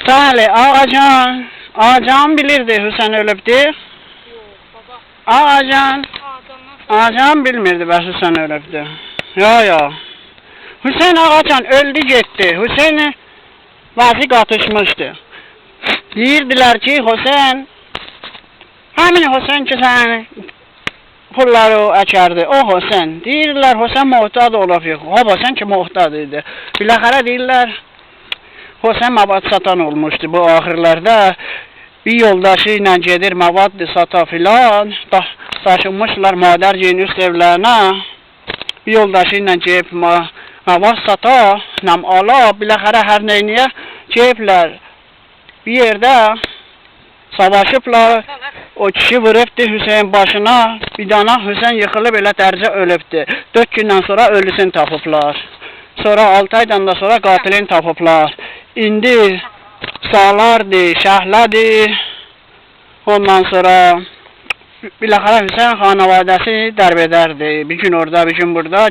Salih, Ağacan bilirdi Hüseyin ölübdü. Yox, baba. Ağacan Ağacandan bilmirdi bəs Hüseyin ölübdü. Yo. Hüseyin Ağacan öldü getdi. Hüseyin vəzi qatışmışdı. Deyirdilər ki, Hüseyin, həmin Hüseyin ki, sən pulları o əkərdi, o Hüseyin. Deyirdilər, Hüseyin muhtad olub yox. O Hüseyin ki, muhtad idi. Biləxərə deyirlər, Hüseyin mavad satan olmuşdu bu ahirlərdə. Bir yoldaşı ilə gedir, mavaddı sata filan. Daşınmışlar Madərciyin üst evlərinə. Bir yoldaşı ilə gelib mavad sata, nam ala, biləxərə hər neyniyə geliblər. Bir yerdə savaşıblar, o kişi vurubdu Hüseyin başına, bir dana Hüseyin yıxılıb elə dərcə ölübdü. 4 gündən sonra ölüsünü tapıblar. Sonra 6 aydan da sonra qatilini tapıblar. İndi sağlardı, şəhlədi. Ondan sonra biləxərə Hüseyin xanavadəsi dərbədərdi. Bir gün orada, bir gün burada.